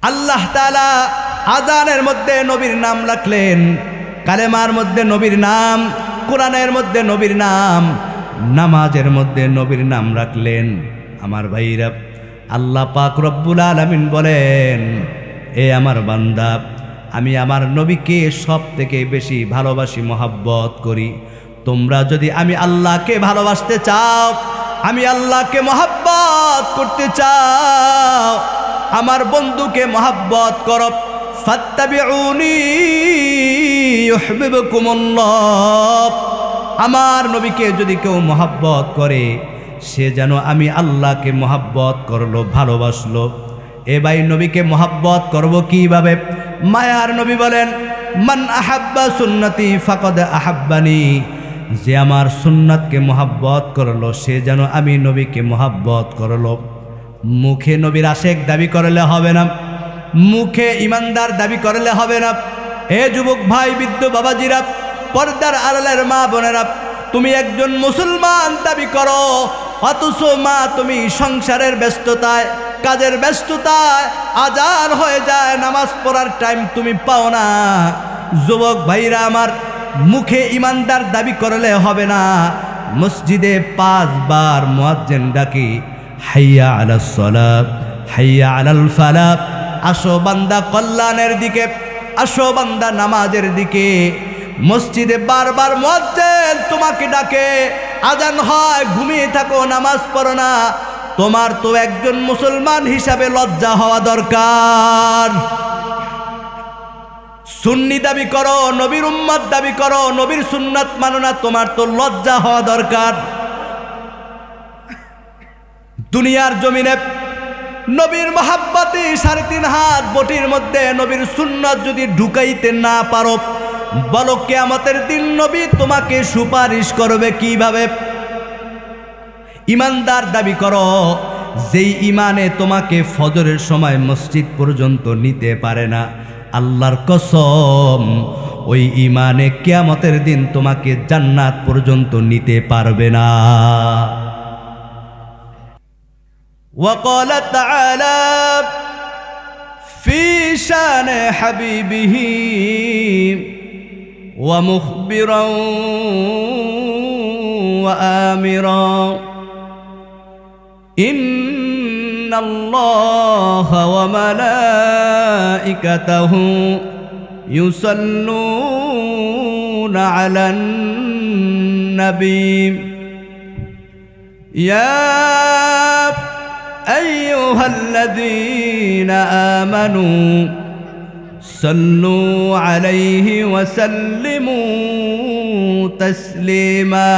আল্লাহ তাআলা আযানের মধ্যে নবীর নাম রাখলেন, কালেমার মধ্যে নবীর নাম, কোরআনের মধ্যে নবীর নাম, নামাজের মধ্যে নবীর নাম রাখলেন। আমার ভাইরা, আল্লাহ পাক রব্বুল আলামিন বলেন, এ আমার বান্দা, আমি আমার নবীকে সব থেকে বেশি ভালোবাসি, মহাব্বত করি। তোমরা যদি আমি আল্লাহকে ভালোবাসতে চাও, আমি আল্লাহকে মহাব্বত করতে চাও, আমার বন্ধুকে মহাব্বত করো। ফাত্তাবিউনি ইউহিব্বুকুমুল্লাহ। আমার নবীকে যদি কেউ মহাব্বত করে, সে যেন আমি আল্লাহকে মহাব্বত করলো, ভালোবাসলো। এ ভাই, নবীকে মহাব্বত করব কিভাবে? মায়ার নবী বলেন, মান আহাব্বা সুন্নতি ফাকাদ আহাব্বানি। যে আমার সুন্নাতকে মহাব্বত করলো, সে যেন আমি নবীকে মহাব্বত করলো। মুখে নবীর আশেক দাবি করলে হবে না, মুখে ইমানদার দাবি করলে হবে না। এ যুবক ভাই, বৃদ্ধ বাবাজিরা, পর্দার আড়ালের মা বোনেরা, তুমি একজন মুসলমান দাবি করো, অথচ মা তুমি সংসারের ব্যস্ততায়, কাজের ব্যস্ততায় আজান হয়ে যায়, নামাজ পড়ার টাইম তুমি পাও না। যুবক ভাইরা আমার, মুখে ইমানদার দাবি করলে হবে না। মসজিদে 5 বার মুয়াজ্জিন ডাকি, হাইয়া আলাস সালাত, হাইয়া আলাল ফালাহ। আসো বান্দা কল্যাণের দিকে, আসো বান্দা নামাজের দিকে। মসজিদে বারবার মুয়াজ্জিন তোমাকে ডাকে, আজান হয়, ঘুমিয়ে থাকো, নামাজ পড়ো না। তোমার তো একজন মুসলমান হিসাবে লজ্জা হওয়া দরকার। সুন্নি দাবি করো, নবীর উম্মত দাবি করো, নবীর সুন্নাত মানো না, তোমার তো লজ্জা হওয়া দরকার। দুনিয়ার জমিনে নবীর মহাব্বতে 3.5 হাত বটির মধ্যে নবীর সুন্নাত যদি ঢুকাইতে না পারো, বলো কিয়ামতের দিন নবী তোমাকে সুপারিশ করবে কিভাবে? ইমানদার দাবি করো, যেই ইমানে তোমাকে ফজরের সময় মসজিদ পর্যন্ত নিতে পারে না, আল্লাহর কসম, ওই ইমানে কিয়ামতের দিন তোমাকে জান্নাত পর্যন্ত নিতে পারবে না। وقال تعالى في شان حبيبه ومخبرا وآمرا إن الله وملائكته يصلون على النبي يا أيها الذين آمنوا صلوا عليه وسلموا تسليما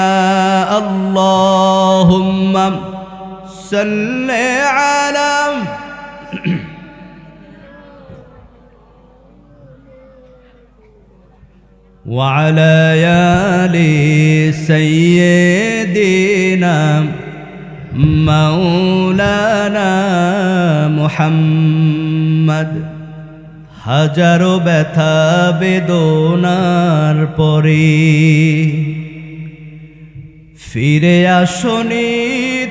اللهم صل على وعلى آل سيدنا মাওলানা মুহাম্মদ। হাজারো ব্যথা বেদনার পরে ফিরে আসনি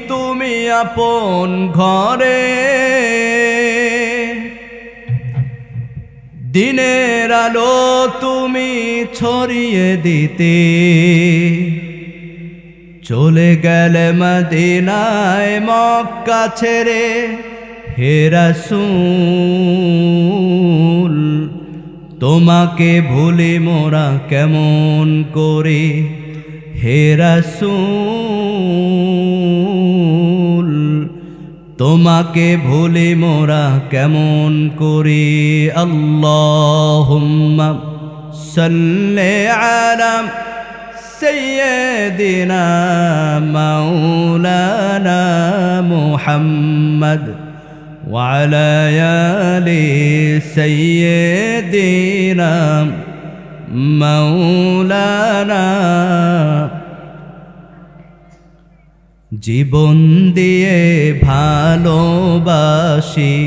তুমি আপন ঘরে, দিনের আলো তুমি ছড়িয়ে দিতে, চলে গেলে মদিনায় মক্কা ছেড়ে। হে রাসূল তোমাকে ভুলি মোরা কেমন করে, হে রাসূল তোমাকে ভুলি মোরা কেমন করে। আল্লাহুম্মা সাল্লি আলা سيدنا مولانا محمد وعلى آل سيدنا مولانا। জীবন দিয়ে ভালোবাসি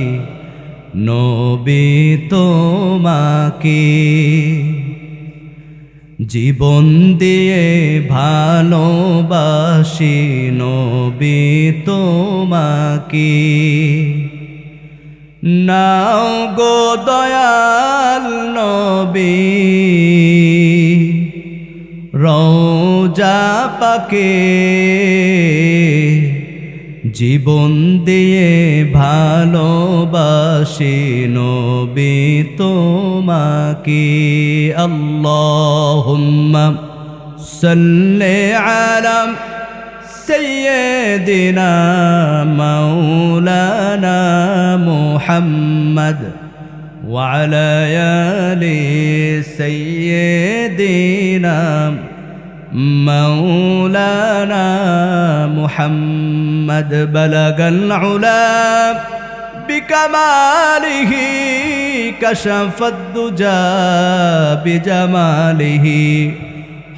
নবী তোমাকে, জীবন দিয়ে ভালোবাসি নবী তোমাকে। নাও গো দয়াল নবী রওজা পাকে জীবন দিয়ে ভালোবাসি নবী তোমাকে। আল্লাহুম্মা সাল্লি আলা সাইয়্যিদিনা মাওলানা মুহাম্মদ ওয়া আলা আলি সাইয়্যিদিনা مولانا محمد بلغ العلا بكماله كشف الدجى بجماله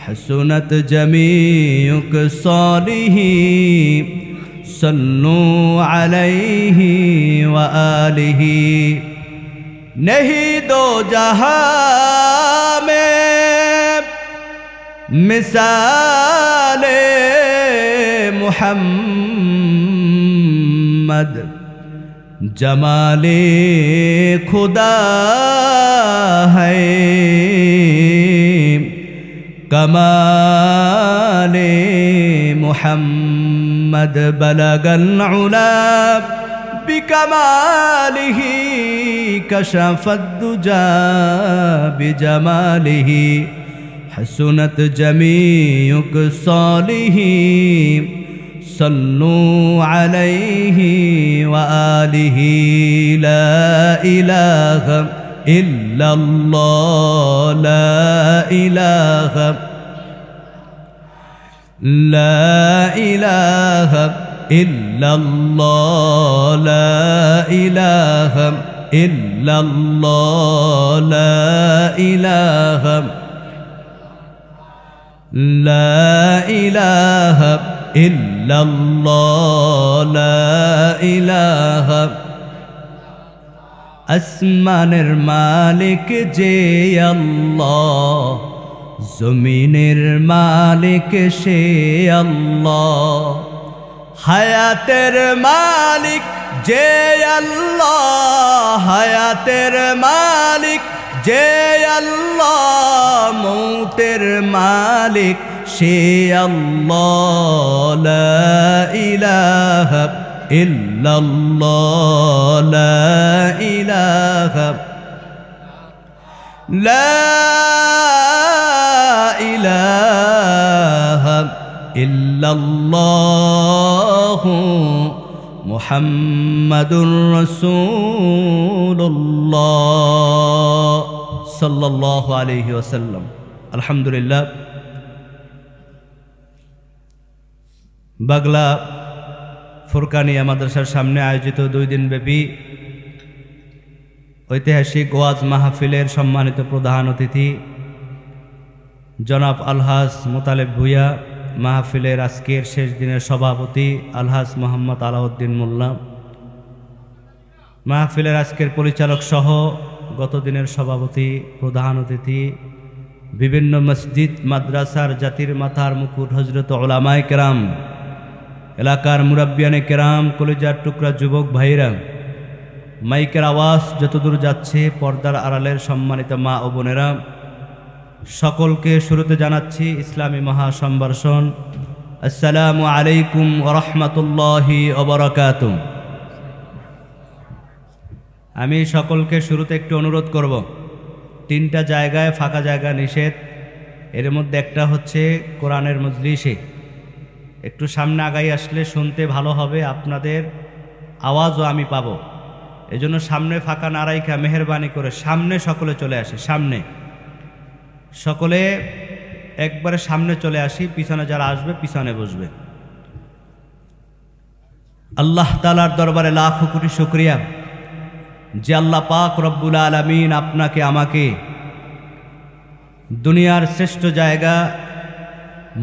حسنت جميع خصاله صلوا عليه وآله नहीं दो जहां में मिसाले मुहम्मद जमाले खुदा है कमाले मुहम्मद बलगल उला बिकमालिही कशफद दुजा बिजमालिही हसनत जमीउ सालिही सल्लू अलैहि व आलिहि ला इलाहा इल्लल्लाह ला इलाहा इल्लल्लाह ला इलाहा इल्लल्लाह ला इलाहा لا إله إلا الله لا إله আসমানের মালিক যে আল্লাহ জমিনের মালিক সে আল্লাহ হায়াতের মালিক যে আল্লাহ হায়াতের মালিক যে আল্লাহ মৌতের মালিক সে আল্লাহ লা ইলাহা ইল্লাল্লাহ লা ইলাহা লা ইলাহা ইল্লাল্লাহ মুহাম্মাদুর রাসূলুল্লাহ সাল্লাল্লাহু আলাইহি ওয়াসাল্লাম। আলহামদুলিল্লাহ, বাগলা ফুরকানিয়া মাদ্রাসার সামনে আয়োজিত 2 দিনব্যাপী ঐতিহাসিক ওয়াজ মাহফিলের সম্মানিত প্রধান অতিথি জনাব আলহাজ মোতালেব ভূঁইয়া, মাহফিলের আজকের শেষ দিনের সভাপতি আলহাজ মোহাম্মদ আলাউদ্দিন মোল্লা, মাহফিলের আজকের পরিচালক সহ গত দিনের সভাপতি প্রধান অতিথি, বিভিন্ন মসজিদ মাদ্রাসার জাতির মাথার মুকুট হজরত উলামায়ে কেরাম, এলাকার মুরাব্বিয়ানে কেরাম, কলিজার টুকরা যুবক ভাইরা, মাইকের আওয়াজ যতদূর যাচ্ছে পর্দার আড়ালের সম্মানিত মা ও বোনেরা, সকলকে শুরুতে জানাচ্ছি ইসলামী মহাসম্ভাষণ, আসসালামু আলাইকুম ওয়া রাহমাতুল্লাহি ওয়া বারাকাতুহু। আমি সকলকে শুরুতে একটু অনুরোধ করব, 3টা জায়গায় ফাঁকা জায়গা নিষেধ, এর মধ্যে একটা হচ্ছে কোরআনের মজলিসে। একটু সামনে আগাই আসলে শুনতে ভালো হবে, আপনাদের আওয়াজও আমি পাবো। এজন্য সামনে ফাঁকা না রাইখা মেহেরবানি করে সামনে সকলে চলে আসে, সামনে সকলে একবারে সামনে চলে আসি, পিছনে যারা আসবে পিছনে বসবে। আল্লাহ তাআলার দরবারে লাখো কোটি শুকরিয়া যে আল্লাহ পাক রব্বুল আলামিন আপনাকে আমাকে দুনিয়ার শ্রেষ্ঠ জায়গা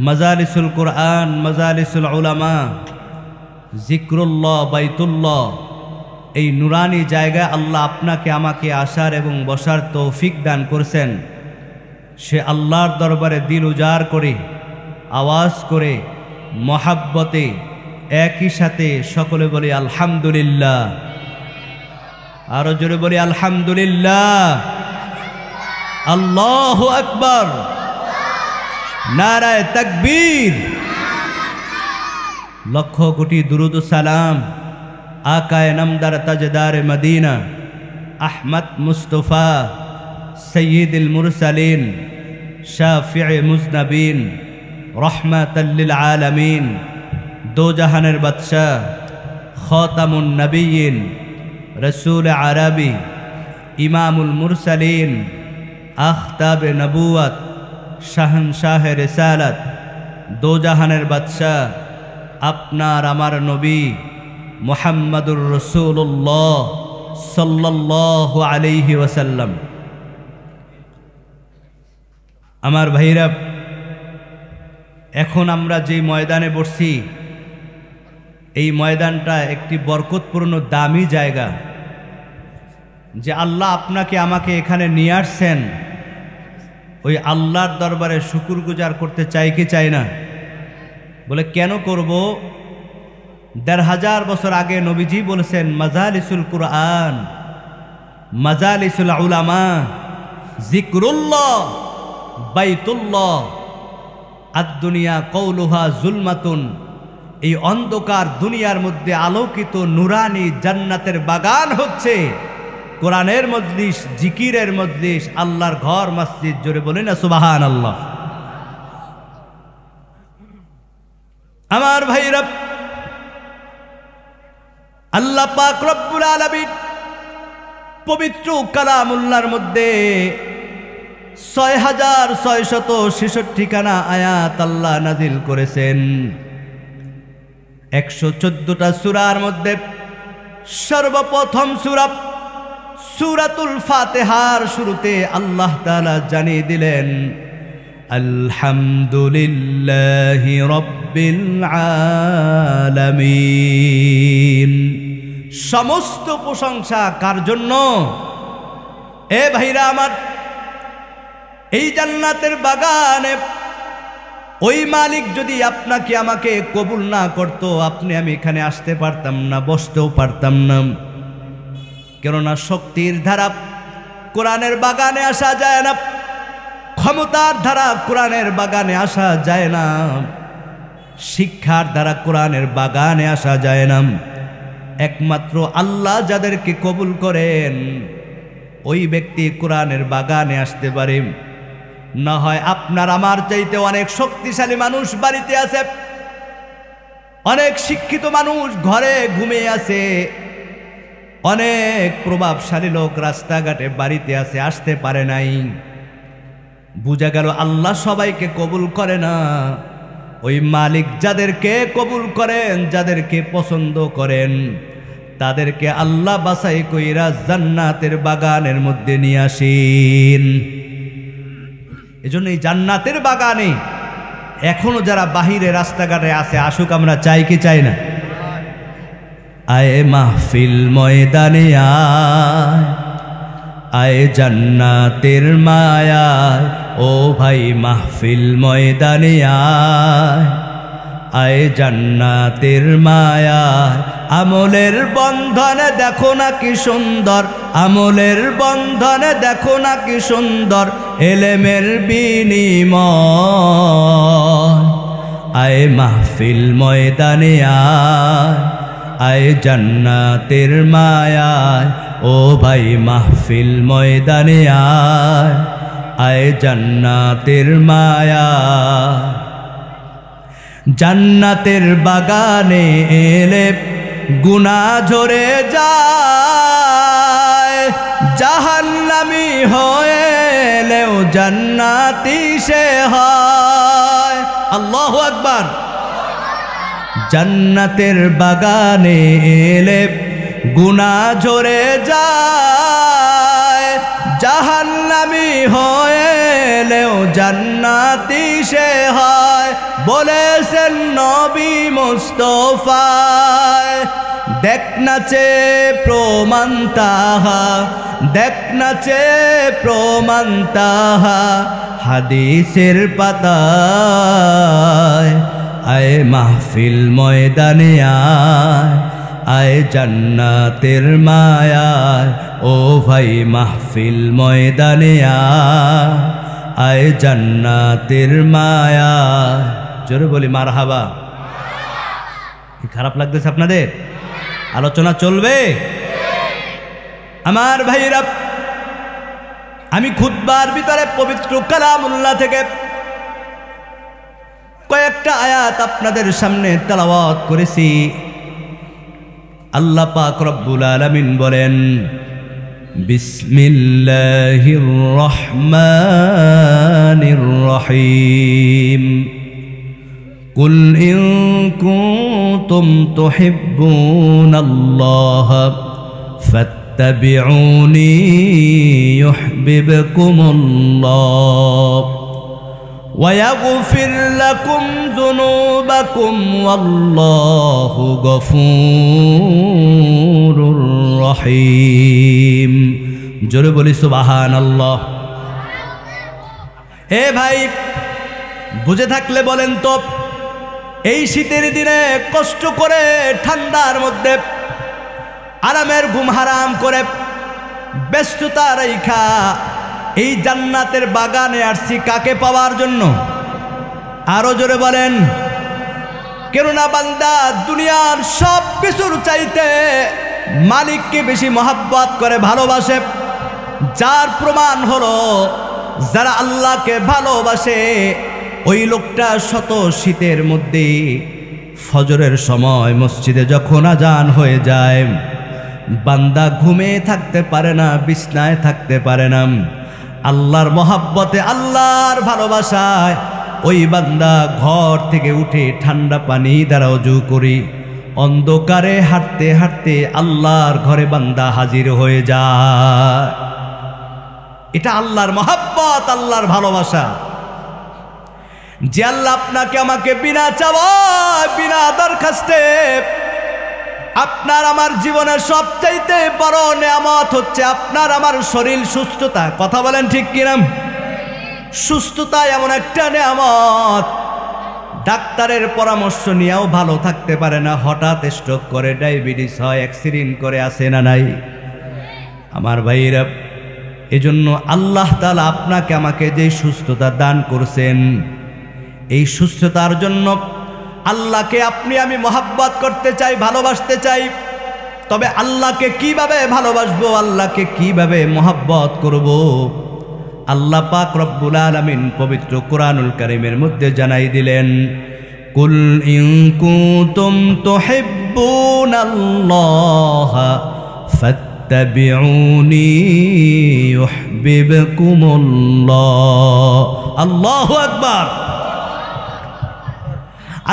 মাজালিসুল কোরআন, মাজালিসুল উলামা, জিক্রুল্লাহ, বাইতুল্লাহ, এই নুরানি জায়গায় আল্লাহ আপনাকে আমাকে আসার এবং বসার তৌফিক দান করেছেন। সে আল্লাহর দরবারে দিল উজাড় করে আওয়াজ করে মহাব্বতে একই সাথে সকলে বলি আলহামদুলিল্লাহ, আরো জোরে বলি আলহামদুলিল্লাহ। আল্লাহু আকবার, নারায়ে তাকবীর। লক্ষ কোটি দুরুদ ও সালাম আকায়ে নামদার তাজদারে মদিনা আহমদ মুস্তফা সৈয়দুল মুরসালিন শাফিঈ মুজনবিন রহমাতাল লিল আলামিন দো জাহানের বাদশাহ খাতামুন নবিয়্যিন রসুল আরবি ইমামুল মুরসালিন আখতাবে নবুয়ত শাহনশাহ রিসালাত দো জাহানের বাদশাহ আপনার আমার নবী মুহাম্মদুর রাসূলুল্লাহ সাল্লাল্লাহু আলাইহি ওয়াসাল্লাম। আমার ভাইরা, এখন আমরা যে ময়দানে বসছি এই ময়দানটা একটি বরকতপূর্ণ দামি জায়গা, যে আল্লাহ আপনাকে আমাকে এখানে নিয়ে আসছেন। ওই আল্লাহর দরবারে শুকরগুজার করতে চাই কি চাই না? বলে কেন করব? ১৫০০ বছর আগে নবীজি বলেছেন মাজালিসুল কুরআন, মাজালিসুল উলামা, জিক্রুল্লাহ, বাইতুল্লাহ, আদ-দুনিয়া কওলুহা জুলমাতুন। এই অন্ধকার দুনিয়ার মধ্যে আলোকিত নুরানি জান্নাতের বাগান হচ্ছে কোরআনের মজলিস, জিকিরের মজলিস, আল্লাহর ঘর মসজিদ। জোরে বলেন না সুবহানাল্লাহ। আমার ভাইরা, আল্লাহ পাক রব্বুল আলামিন পবিত্র কালামুল্লাহর মধ্যে ৬৬৬৬ খানা আয়াত আল্লাহ নাজিল করেছেন। ১১৪টা সূরার মধ্যে সর্বপ্রথম সূরা সূরাতুল ফাতিহার শুরুতে আল্লাহ তাআলা জানিয়ে দিলেন আলহামদুলিল্লাহি রাব্বিল আলামিন। সমস্ত প্রশংসা কার জন্য? এ ভাইরা আমার, এই জান্নাতের বাগানে ওই মালিক যদি আপনাকে আমাকে কবুল না করত, আপনি আমি এখানে আসতে পারতাম না, বসতেও পারতাম না। কেননা শক্তির ধারা কোরআনের বাগানে আসা যায় না, ক্ষমতার ধারা কোরআনের বাগানে আসা যায় না, শিক্ষার দ্বারা কোরআনের বাগানে আসা যায় না। একমাত্র আল্লাহ যাদেরকে কবুল করেন ওই ব্যক্তি কোরআনের বাগানে আসতে পারে। না হয় আপনার আমার চাইতে অনেক শক্তিশালী মানুষ বাড়িতে আছে, অনেক শিক্ষিত মানুষ ঘরে ঘুমিয়ে আছে, অনেক প্রভাবশালী লোক রাস্তাঘাটে বাড়িতে আছে, আসতে পারে নাই। বুঝা গেল আল্লাহ সবাইকে কবুল করে না। ওই মালিক যাদেরকে কবুল করেন, যাদেরকে পছন্দ করেন, তাদেরকে আল্লাহ বাছাই কইরা জান্নাতের বাগানের মধ্যে নিয়ে আসেন। এজন্য এই জান্নাতের বাগানে এখনো যারা বাহিরে রাস্তাঘাটে আছে, আসুক, আমরা চাই কি চাই না? আয় মাহফিল ময়দানে আয়, আয় জান্নাতের মায়ায়, ও ভাই মাহফিল ময়দানে আয়, আয় জান্নাতের মায়ায়। আমলের বন্ধনে দেখো না কি সুন্দর, আমলের বন্ধনে দেখো না কি সুন্দর, এলেমের বিনিময়। আয় মাহফিল ময়দানে আয়, আয় জান্নাতের মায়ায়, ও ভাই মাহফিল ময়দানে আয়, আয় জান্নাতের মায়ায়। জান্নাতের বাগানে এলে গুনাহ ঝরে যায়, জাহান্নামী হয়ে এলেও জান্নাতি সে হয়। আল্লাহু আকবার। জান্নাতের বাগানে এলে গুনাহ ঝরে যায়, জাহান্নামী হয়ে এলেও জান্নাতি সে হয়। বলেছেন নবী মুস্তাফায়, দেখ নাচে প্রমাণ তাহা, দেখ নাচে প্রমাণ তাহা, হাদিসের পাতায়। আয় মাহফিল ময়দানে আয়, আয় জান্নাতের মায়ায় ও ভাই মাহফিল ময়দানে আয় জান্নাতের মায়ায়। জোরে বলি মারহাবা। খারাপ লাগতেছে আপনাদের? আলোচনা চলবে আমার ভাইরা। আমি খুতবার ভিতরে পবিত্র কালামুল্লাহ থেকে কয়েকটা আয়াত আপনাদের সামনে তেলাওয়াত করেছি। আল্লাহ পাক রব্বুল আলামিন বলেন, বিসমিল্লাহির রহমানির রহিম, কুল ইন কুনতুম তুহিব্বুনাল্লাহ ফাত্তাবিউনি ইউহিব্বুকুমুল্লাহ ويغفر لكم ذنوبكم والله غفور رحيم। জোরে বলি সুবহানাল্লাহ। এ ভাই, বুঝে থাকলে বলেন তো, এই শীতের দিনে কষ্ট করে ঠান্ডার মধ্যে আরামের ঘুম হারাম করে ব্যস্ততা রেখা এই জান্নাতের বাগানে আসছি কাকে পাওয়ার জন্য? আরো জোরে বলেন। কেননা বান্দা দুনিয়ার সব কিছুর চাইতে মালিককে বেশি মহব্বত করে, ভালোবাসে। যার প্রমাণ হলো যারা আল্লাহকে ভালোবাসে ওই লোকটা শত শীতের মধ্যে ফজরের সময় মসজিদে যখন আজান হয়ে যায়, বান্দা ঘুমে থাকতে পারে না, বিছনায় থাকতে পারে না। আল্লাহর মহাব্বতে, আল্লাহর ভালোবাসায় ওই বান্দা ঘর থেকে উঠে ঠান্ডা পানি দ্বারা ওযু করি অন্ধকারে হাঁটতে হাঁটতে আল্লাহর ঘরে বান্দা হাজির হয়ে যায়। এটা আল্লাহর মহাব্বত, আল্লাহর ভালোবাসা। যে আল্লাহ আপনাকে আমাকে বিনা চাওয়ায়, বিনা দরখাস্তে আপনার আমার জীবনের সবচাইতে বড় নেয়ামত হচ্ছে আপনার আমার শরীর সুস্থতা। কথা বলেন ঠিক কিনা? সুস্থতা এমন একটা নেয়ামত, ডাক্তারের পরামর্শ নিয়েও ভালো থাকতে পারে না, হঠাৎ স্ট্রোক করে, ডায়াবেটিস হয়, অ্যাক্সিডেন্ট করে, আসে না নাই আমার ভাইরা? এজন্য আল্লাহ তাআলা আপনাকে আমাকে যে সুস্থতা দান করছেন, এই সুস্থতার জন্য আল্লাহকে আপনি আমি মহব্বত করতে চাই, ভালোবাসতে চাই। তবে আল্লাহকে কিভাবে ভালোবাসবো, আল্লাহকে কিভাবে মহব্বত করব, আল্লাহ পাক রব্বুল আলামিন পবিত্র কোরআনুল কারীমের মধ্যে জানাই দিলেন, কুল ইন কুনতুম তুহিব্বুনাল্লাহ ফাত্তাবিউনি ইউহিব্বুকুমুল্লাহ। আল্লাহু আকবার।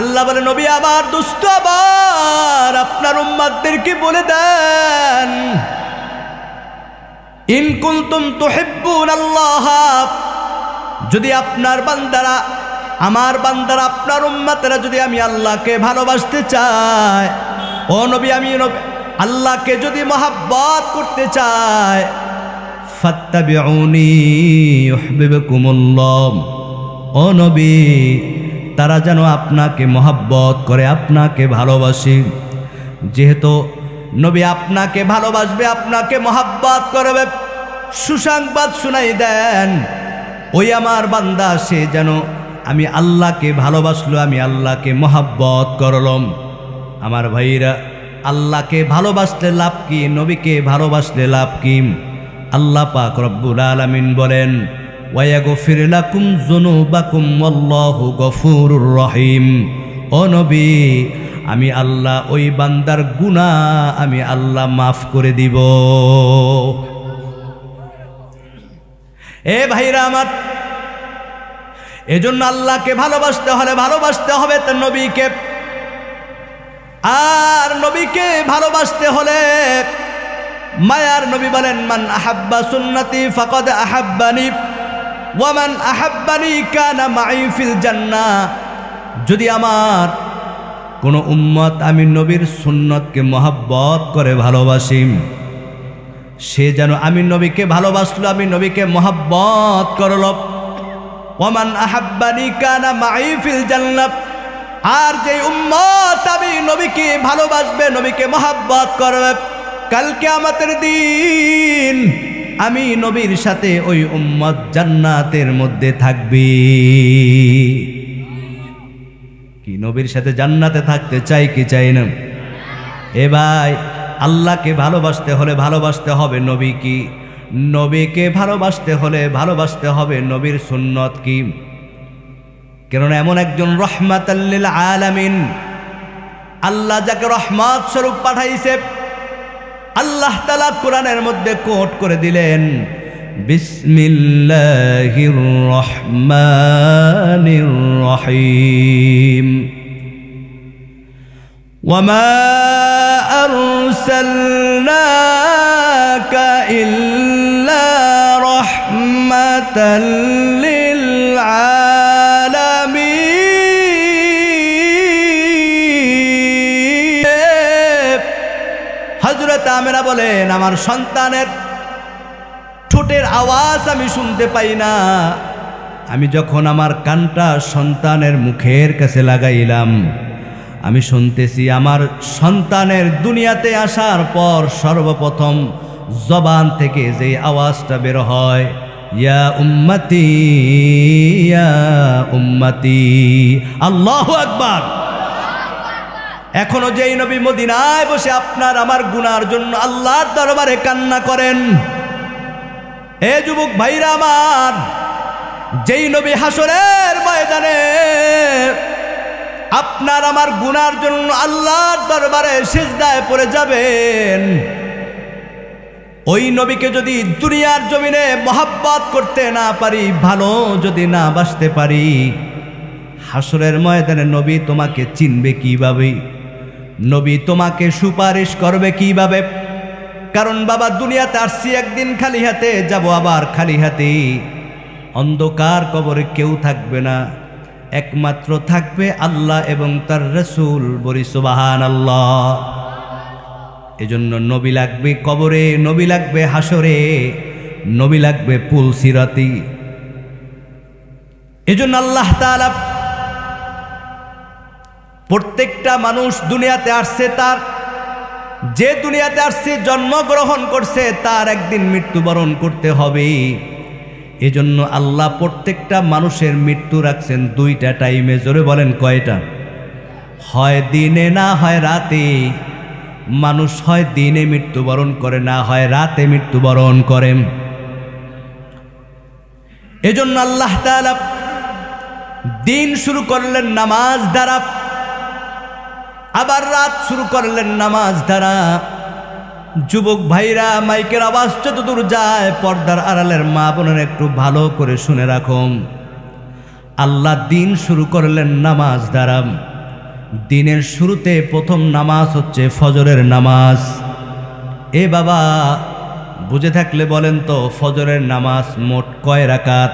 আল্লাহ বলে, নবী আমার, দোস্ত আবার আপনার উম্মতদেরকে বলে দেন, ইন কুনতুম তুহিব্বুনাল্লাহ, যদি আপনার বান্দারা, আমার বান্দারা, আপনার উম্মতেরা যদি আমি আল্লাহকে ভালোবাসতে চায়, ও নবী, আমি আল্লাহকে যদি মহব্বত করতে চায়, ফাত্তাবিউনি ইউহিব্বুকুমুল্লাহ, ও নবী তারা যেন আপনাকে মহব্বত করে, আপনাকে ভালোবাসে। যেহেতু নবী আপনাকে ভালোবাসবে, আপনাকে মহব্বত করবে, সুসংবাদ শুনাই দেন, ওই আমার বান্দা সে যেন আমি আল্লাহকে ভালোবাসলো, আমি আল্লাহকে মহব্বত করলাম। আমার ভাইরা, আল্লাহকে ভালোবাসলে লাভ কি, নবীকে ভালোবাসলে লাভ কি? আল্লাহ পাক রব্বুল আলামিন বলেন, ওয়ায়াগফির লাকুম যুনুবাকুম ওয়াল্লাহু গফুরুর রহিম। ও নবী, আমি আল্লাহ ওই বান্দার গুনাহ আমি আল্লাহ মাফ করে দিব। এ ভাইরা আমার, এজন্য আল্লাহকে ভালোবাসতে হলে ভালোবাসতে হবে তার নবীকে। আর নবীকে ভালোবাসতে হলে মায়ার নবী বলেন, মান আহাব্বা সুন্নতি ফাকাদ আহাব্বানি ওয়া মান আহাব্বানি কানা মাই ফিল জান্নাহ। যদি আমার কোনো উম্মত আমি নবীর সুন্নতকে মহব্বত করে ভালোবাসি, সে যেন আমি নবীকে ভালোবাসলো, আমি নবীকে মহব্বত করল। ওয়া মান আহাব্বানি কানা মাই ফিল জান্নাহ, আর যে উম্মত আমি নবীকে ভালোবাসবে, নবীকে মহব্বত করবে, কাল কিয়ামতের দিন আমি নবীর সাথে ওই উম্মত জান্নাতের মধ্যে থাকবে। কি নবীর সাথে জান্নাতে থাকতে চাই কি চাই না? এ ভাই, আল্লাহকে ভালোবাসতে হলে ভালোবাসতে হবে নবী কি, নবীকে ভালোবাসতে হলে ভালোবাসতে হবে নবীর সুন্নত কি। কেননা এমন একজন রহমাতাল লিল আলামিন, আল্লাহ যাকে রহমত স্বরূপ পাঠাইছে, আল্লাহ তাআলা কোরআনের মধ্যে কোট করে দিলেন, বিসমিল্লাহির রহমানির রহিম, ওয়ামা আরসালনাকা ইল্লা রাহমাতাল লিল আলামিন। হযরত আমেনা বলেন, আমার সন্তানের ঠোঁটের আওয়াজ আমি শুনতে পাই না, আমি যখন আমার কানটা সন্তানের মুখের কাছে লাগাইলাম, আমি শুনতেছি আমার সন্তানের দুনিয়াতে আসার পর সর্বপ্রথম জবান থেকে যে আওয়াজটা বের হয়, ইয়া উম্মতি ইয়া উম্মতি। আল্লাহু আকবার। এখনো যেই নবী মদিনায় বসে আপনার আমার গুনার জন্য আল্লাহর দরবারে কান্না করেন, এ যুবক ভাইরা আমার, যেই নবী হাসরের ময়দানে আপনার আমার গুনার জন্য আল্লাহর দরবারে সিজদায় পড়ে যাবেন, ওই নবীকে যদি দুনিয়ার জমিনে মহব্বত করতে না পারি, ভালো যদি না বাসতে পারি, হাসরের ময়দানে নবী তোমাকে চিনবে কিভাবে? নবী তোমাকে সুপারিশ করবে কিভাবে? কারণ বাবা, দুনিয়াতে আসছি একদিন খালি হাতে যাব, আবার খালি হাতে। অন্ধকার কবরে কেউ থাকবে না, একমাত্র থাকবে আল্লাহ এবং তার রাসূল। বলি সুবহানাল্লাহ। এজন্য নবী লাগবে কবরে, নবী লাগবে হাসরে, নবী লাগবে পুল সিরাতি। এজন্য আল্লাহ তাআলা প্রত্যেকটা মানুষ দুনিয়াতে আসছে, তার যে দুনিয়াতে আসছে, জন্মগ্রহণ করছে, তার একদিন মৃত্যুবরণ করতে হবে। এজন্য আল্লাহ প্রত্যেকটা মানুষের মৃত্যু রাখছেন দুইটা টাইমে। জোরে বলেন কয়টা? হয় দিনে না হয় রাতে। মানুষ হয় দিনে মৃত্যুবরণ করে, না হয় রাতে মৃত্যুবরণ করেন। এজন্য আল্লাহ তাআলা দিন শুরু করলেন নামাজ দ্বারা, আবার রাত শুরু করলেন নামাজ দ্বারা। যুবক ভাইরা, মাইকের আওয়াজ যতদূর যায়, পর্দার আড়ালের মা বোনেরা একটু ভালো করে শুনে রাখুন। আল্লাহ দিন শুরু করলেন নামাজ দ্বারা। দিনের শুরুতে প্রথম নামাজ হচ্ছে ফজরের নামাজ। এ বাবা, বুঝে থাকলে বলেন তো, ফজরের নামাজ মোট কয় রাকাত?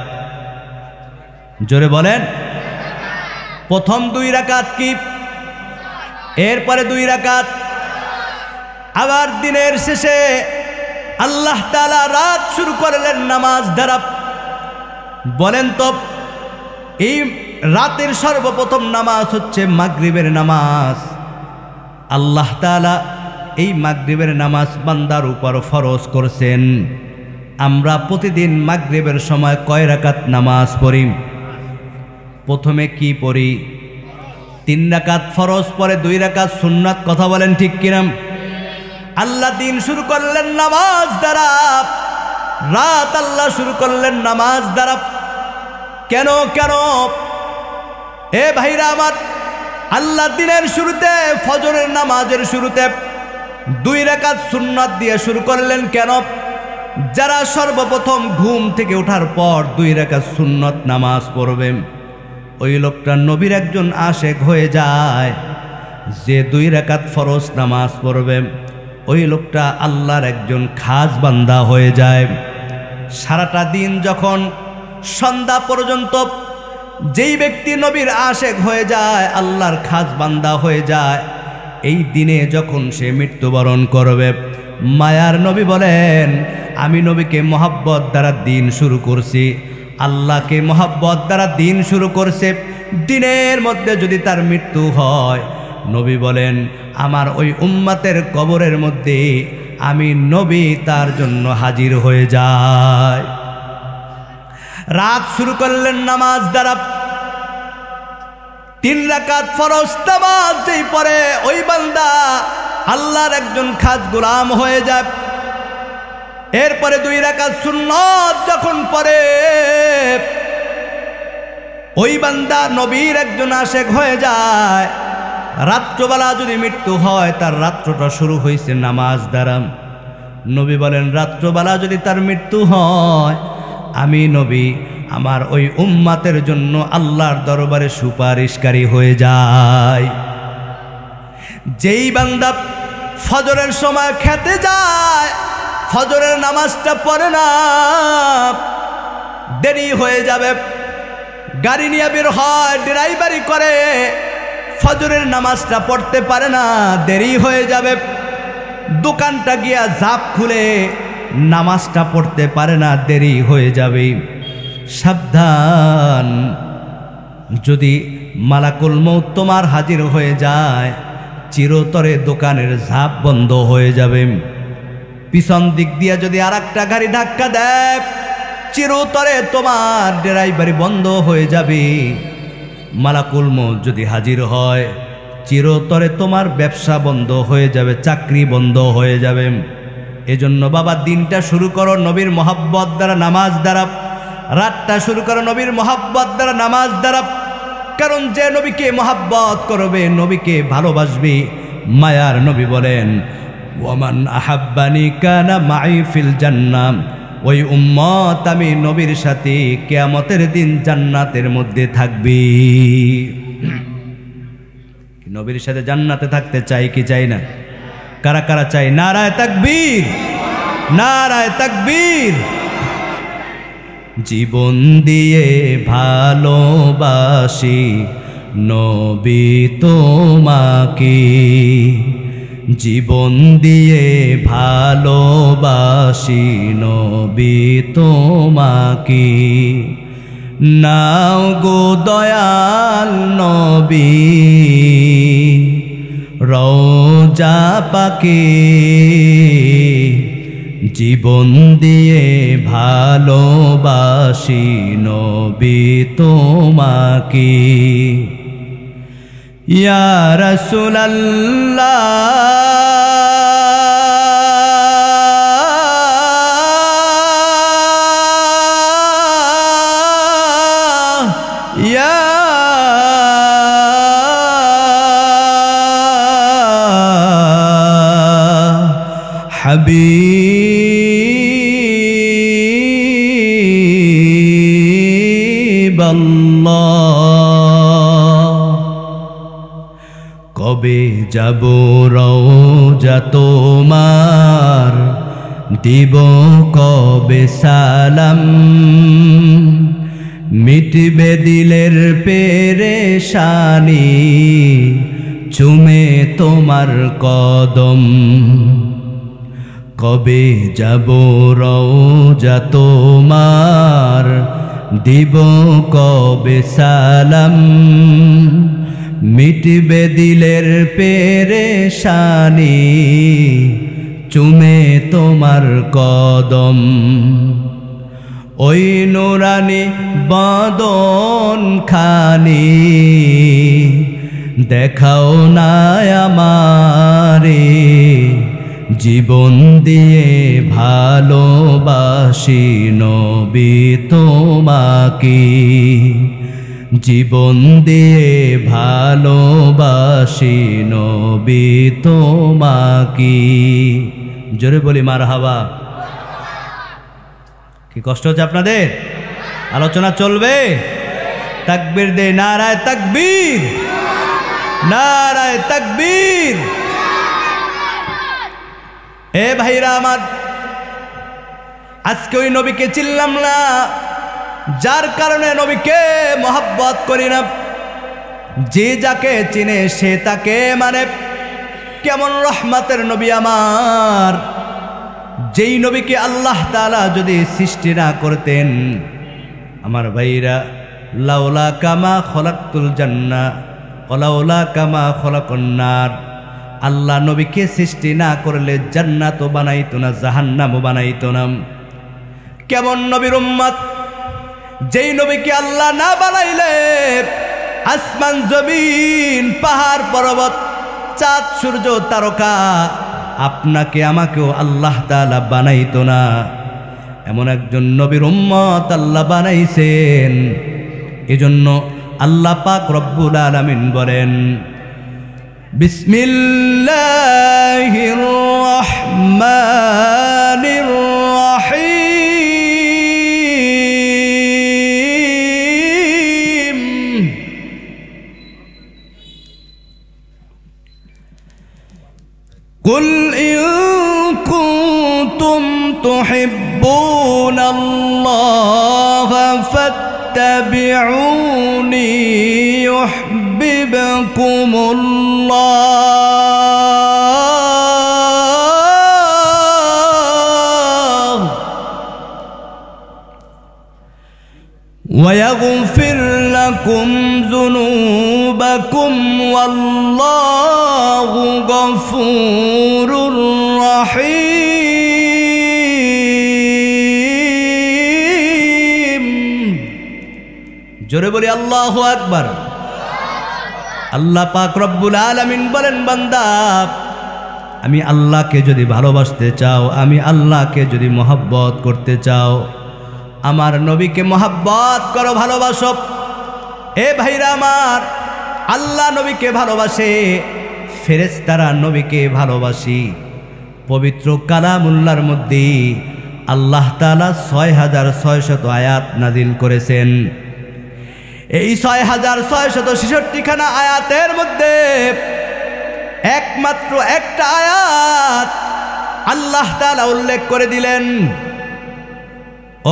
জোরে বলেন। প্রথম 2 রাকাত কি? এরপরে 2 রাকাত। আবার দিনের শেষে আল্লাহ তাআলা রাত শুরু করলেন নামাজ দ্বারা। বলেন তো, এই রাতের সর্বপ্রথম নামাজ হচ্ছে মাগরিবের নামাজ। আল্লাহ তাআলা এই মাগরিবের নামাজ বান্দার উপর ফরজ করেছেন। আমরা প্রতিদিন মাগরিবের সময় কয় রাকাত নামাজ পড়ি? প্রথমে কি পড়ি? 3 রাকাত ফরজ, পরে 2 রাকাত সুন্নাত। কথা বলেন ঠিক কিনা? আল্লাহ দিন শুরু করলেন নামাজ দ্বারা, রাত আল্লাহ শুরু করলেন নামাজ দ্বারা। কেন কেন? এ ভাইরা আমার, আল্লাহ দিনের শুরুতে, ফজরের নামাজের শুরুতে 2 রাকাত সুন্নাত দিয়ে শুরু করলেন। কেন? যারা সর্বপ্রথম ঘুম থেকে ওঠার পর 2 রাকাত সুন্নাত নামাজ পড়বে, ওই লোকটা নবীর একজন আশেক হয়ে যায়। যে 2 রাকাত ফরজ নামাজ পড়বে, ওই লোকটা আল্লাহর একজন খাস বান্দা হয়ে যায়। সারাটা দিন যখন সন্ধ্যা পর্যন্ত যেই ব্যক্তি নবীর আশেক হয়ে যায়, আল্লাহর খাস বান্দা হয়ে যায়, এই দিনে যখন সে মৃত্যুবরণ করবে, মায়ার নবী বলেন, আমি নবীকে মহব্বত দ্বারা দিন শুরু করছি, আল্লাহকে মহব্বত দ্বারা দিন শুরু করছে। দিনের মধ্যে যদি তার মৃত্যু হয়, নবী বলেন আমার ওই উম্মতের কবরের মধ্যে আমি নবী তার জন্য হাজির হয়ে যায়। রাত শুরু করলেন নামাজ দ্বারা, 3 রাকাত ফরজ নামাজ যেই পরে ওই বান্দা আল্লাহর একজন খাস গোলাম হয়ে যায়। এরপরে 2 রাকাত সুন্নত যখন পড়ে ওই বান্দা নবীর একজন আশেক হয়ে যায়। রাত্রবেলা যদি মৃত্যু হয়, তার রাত্রটা শুরু হয়েছে নামাজ দ্বারা। নবী বলেন রাত্রবেলা যদি তার মৃত্যু হয়, আমি নবী আমার ওই উম্মতের জন্য আল্লাহর দরবারে সুপারিশকারী হয়ে যায়। যেই বান্দা ফজরের সময় খেতে যায়, ফজরের নামাজটা পড়ে না, দেরি হয়ে যাবে, গাড়ি নিয়ে বের হয়, ড্রাইভারি করে, ফজরের নামাজটা পড়তে পারে না, দেরি হয়ে যাবে, দোকানটা গিয়া ঝাপ খুলে নামাজটা পড়তে পারে না, দেরি হয়ে যাবে। সাবধান, যদি মালাকুল মউত তোমার হাজির হয়ে যায়, চিরতরে দোকানের ঝাপ বন্ধ হয়ে যাবে। পিছন দিক দিয়ে যদি আরেকটা গাড়ি ধাক্কা দেয়, চিরতরে তোমার ড্রাইভারি বন্ধ হয়ে যাবে। মালাকুল মউত যদি হাজির হয়, চিরতরে তোমার ব্যবসা বন্ধ হয়ে যাবে, চাকরি বন্ধ হয়ে যাবে। এজন্য বাবা দিনটা শুরু করো নবীর মহব্বত দ্বারা, নামাজ দ্বারা। রাতটা শুরু করো নবীর মহব্বত দ্বারা, নামাজ দ্বারা। কারণ যে নবীকে মহব্বত করবে, নবীকে ভালোবাসবে, মায়ার নবী বলেন ওয়ামান আহাব্বানি কানা মাই ফিল জান্নাহ, ওই উম্মত আমি নবীর সাথে কিয়ামতের দিন জান্নাতের মধ্যে থাকবে। নবীর সাথে জান্নাতে থাকতে চাই কি চাই না? কারা কারা চাই? নারায়ে তাকবীর, নারায়ে তাকবীর। জীবন দিয়ে ভালোবাসি নবী তোমাকে, জীবন দিয়ে ভালোবাসি নবী তোমাকে। নাও গো দয়াল নবী রওজা পাকে, জীবন দিয়ে ভালোবাসি নবী তোমাকে। ইয়া রাসূলুল্লাহ ইয়া হাবিবাল্লাহ, কবে যাব রওজা তোমার, দিব কবে সালাম, মিটবে দিলের পেরেশানি, চুমে তোমার কদম। কবে যাব রওজা তোমার, দিব কবে সালাম, মিটবে দিলের পেরেশানি, চুমে তোমার কদম। ওই নুরানি বদন খানি দেখাও না আমারে, জীবন দিয়ে ভালোবাসি নবী তোমাকে, জীবন দিয়ে ভালোবাসি নবী তোমাকে। জোরে বলি মারহাবা। কি কষ্ট হচ্ছে আপনাদের? আলোচনা চলবে? তাকবীর দে, নারায়ে তাকবীর, নারায়ে তাকবীর। এ ভাইরা আমার, আজকে ওই নবীকে চিনলাম না, যার কারণে নবীকে মহব্বত করি না। যে যাকে চিনে সে তাকে মানে। কেমন রহমতের নবী আমার! যেই নবীকে আল্লাহ তাআলা যদি সৃষ্টি না করতেন, আমার ভাইরা লাউলা কামা খলাকতুল জান্নাহ ওয়ালাউলা কামা খলাকুন নার। আল্লাহ নবীকে সৃষ্টি না করলে জান্নাতও বানাইতো না, জাহান্নামও বানাইতো না। কেমন নবীর উম্মত, যেই নবীকে আল্লাহ না বানাইলে আসমান জমিন পাহাড় পর্বত চাঁদ সূর্য তারকা আপনাকে আমাকেও আল্লাহ তাআলা বানাইতো না। এমন একজন নবীর উম্মত আল্লাহ বানাইছেন। এজন্য আল্লাহ পাক রব্বুল আলামিন বলেন, বিসমিল্লাহির রহমানির রহিম। কুল ইন কুনতুম তুহিব্বুনাল্লাহা ফাত্তাবিউনি يحببكم الله ويغفر لكم ذنوبكم والله غفور رحيم। জোরে বলি আল্লাহু আকবার। আল্লাহ পাক রব্বুল আলামিন বলেন, বান্দা আমি আল্লাহকে যদি ভালোবাসতে চাও, আমি আল্লাহকে যদি মহব্বত করতে চাও, আমার নবীকে মহব্বত করো, ভালোবাসো। এ ভাইরা আমার, আল্লাহ নবীকে ভালোবাসে, ফেরেশতারা নবীকে ভালোবাসি। পবিত্র কালামুল্লাহর মধ্যে আল্লাহ তাআলা ৬৬০০ আয়াত নাজিল করেছেন। এই ৬৬৬৬ খানা আয়াতের মধ্যে একমাত্র একটা আয়াত আল্লাহ তাআলা উল্লেখ করে দিলেন,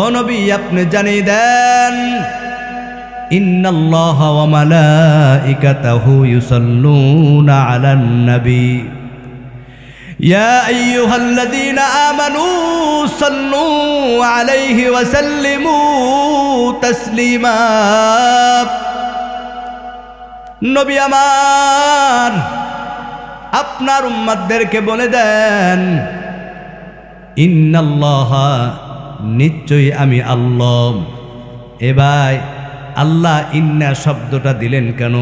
ও নবী আপনি জানিয়ে দেন, ইন্নাল্লাহা ওয়া মালাইকাতাহু ইউসাল্লুনা আলান নবী ইয়া আইয়ুহাল্লাযীনা আমানু সাল্লু আলাইহি ওয়া সাল্লিমু তাসলিমা। নবী আমার আপনার উম্মতদেরকে বলে দেন, ইন্নাল্লাহা নিশ্চয়ই আমি আল্লাহ। এ ভাই, আল্লাহ ইন্না শব্দটা দিলেন কেন?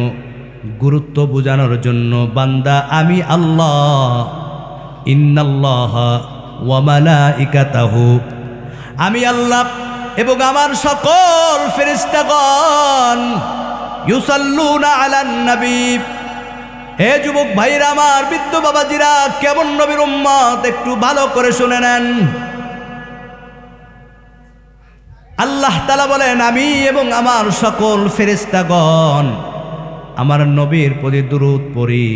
গুরুত্ব বোঝানোর জন্য। বান্দা আমি আল্লাহ, ইন্নাল্লাহা ওয়া মালাইকাতাহু, আমি আল্লাহ এবং আমার সকল ফেরেশতাগণ, ইউসাল্লুনা আলান নবী। হে যুবক ভাইরা আমার, বৃদ্ধ বাবাজিরা, কেমন নবীর উম্মত একটু ভালো করে শুনে নেন। আল্লাহ তাআলা বলেন, আমি এবং আমার সকল ফেরেশতাগণ আমার নবীর প্রতি দুরূদ পড়ি,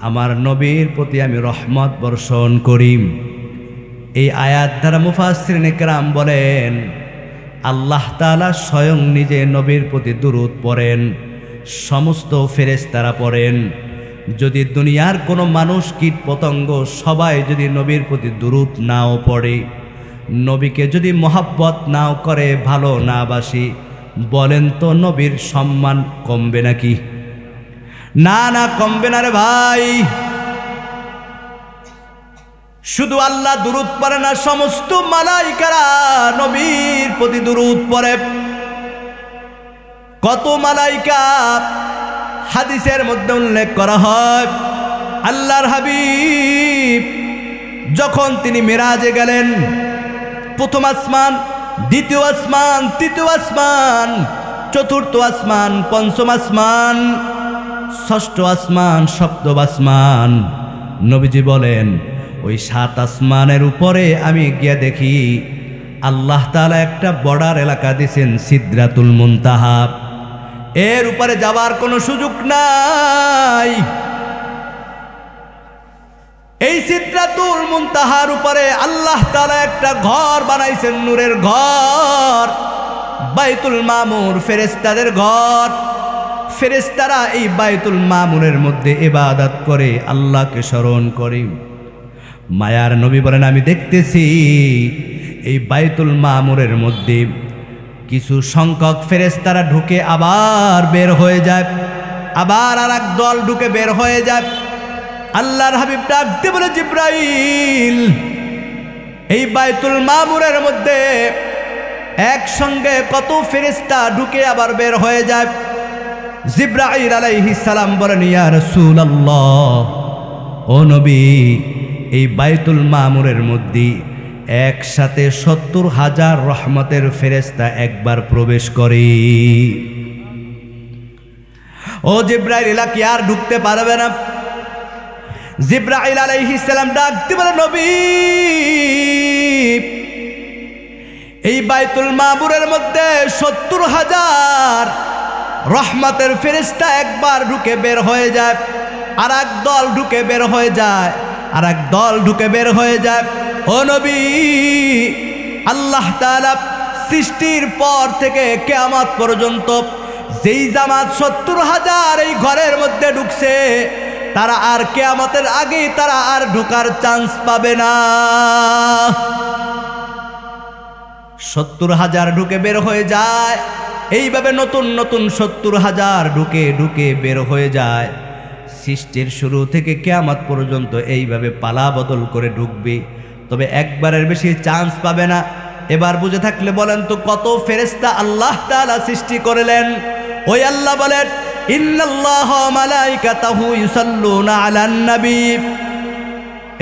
আমার নবীর প্রতি আমি রহমত বর্ষণ করি। এই আয়াত দ্বারা মুফাসসিরিনে কেরাম বলেন, আল্লাহ তাআলা স্বয়ং নিজে নবীর প্রতি দুরূদ পড়েন, সমস্ত ফেরেশতারা পড়েন। যদি দুনিয়ার কোনো মানুষ কীট পতঙ্গ সবাই যদি নবীর প্রতি দুরূদ নাও পড়ে, নবীকে যদি মহব্বত নাও করে, ভালো না বাসি, বলেন তো নবীর সম্মান কমবে নাকি? না না, কমবে না রে ভাই। শুধু আল্লাহ দুরূদ পড়ে না, সমস্ত মালাইকারা নবীর প্রতি দুরূদ পড়ে। কত মালাইকা হাদিসের মধ্যে উল্লেখ করা হয়, আল্লাহর হাবিব যখন তিনি মেরাজে গেলেন, প্রথম আসমান, দ্বিতীয় আসমান, তৃতীয় আসমান, চতুর্থ আসমান, পঞ্চম আসমান, ষষ্ঠ আসমান, সপ্তম আসমান, নবীজি বলেন ওই ৭ আসমানের উপরে আমি গিয়ে দেখি আল্লাহ তাআলা একটা বর্ডার এলাকা দিয়েছেন, সিদরাতুল মুনতাহা। এর উপরে যাবার কোনো সুযোগ নাই। এই সিদরাতুল মুনতাহার উপরে আল্লাহ তাআলা একটা ঘর বানাইছেন, নূরের ঘর, বাইতুল মামুর, ফেরেশতাদের ঘর। ফেরেশতারা এই বাইতুল মামুরের মধ্যে ইবাদত করে, আল্লাহকে স্মরণ করে। মায়ার নবী বলেন, আমি দেখতেছি এই বাইতুল মামুরের মধ্যে কিছু সংখ্যক ফেরেশতারা ঢুকে আবার বের হয়ে যায়, আবার আর এক দল ঢুকে বের হয়ে যায়। আল্লাহর হাবিব ডাকতে বলে, জিব্রাইল, এই বাইতুল মামুরের মধ্যে একসঙ্গে কত ফেরেশতা ঢুকে আবার বের হয়ে যায়? জিব্রাইল আলাইহিস সালাম বলেন, ইয়া রাসূলুল্লাহ, ও নবী, এই বাইতুল মামুরের মধ্যে একসাথে ৭০,০০০ রহমতের ফেরেশতা একবার প্রবেশ করে। ও জিব্রাইল, এলা কি আর ঢুকতে পারবে না? জিব্রাইল আলাইহিস সালাম ডাকতে বলে, নবী, এই বাইতুল মামুরের মধ্যে ৭০,০০০ রহমতের ফেরেশতা একবার ঢুকে বের হয়ে যায়, আর এক দল ঢুকে বের হয়ে যায়, আর এক দল ঢুকে বের হয়ে যায়। ও নবী, আল্লাহ তাআলা সৃষ্টির পর থেকে কিয়ামত পর্যন্ত যেই জামাত ৭০,০০০ এই ঘরের মধ্যে ঢুকছে, তারা আর কিয়ামতের আগেই তারা আর ঢোকার চান্স পাবে না। ৭০,০০০ ঢুকে বের হয়ে যায়, এইভাবে নতুন নতুন ৭০,০০০ ঢুকে ঢুকে বের হয়ে যায়। সৃষ্টির শুরু থেকে কিয়ামত পর্যন্ত এইভাবে পালা বদল করে ঢুকবে, তবে একবারের বেশি চান্স পাবে না। এবার বুঝে থাকলে বলেন তো, কত ফেরেশতা আল্লাহ তাআলা সৃষ্টি করলেন? ওই আল্লাহ বলেন, ইন্নাল্লাহা ওয়া মালাইকাতাহু ইউসাল্লুনা আলান নবী।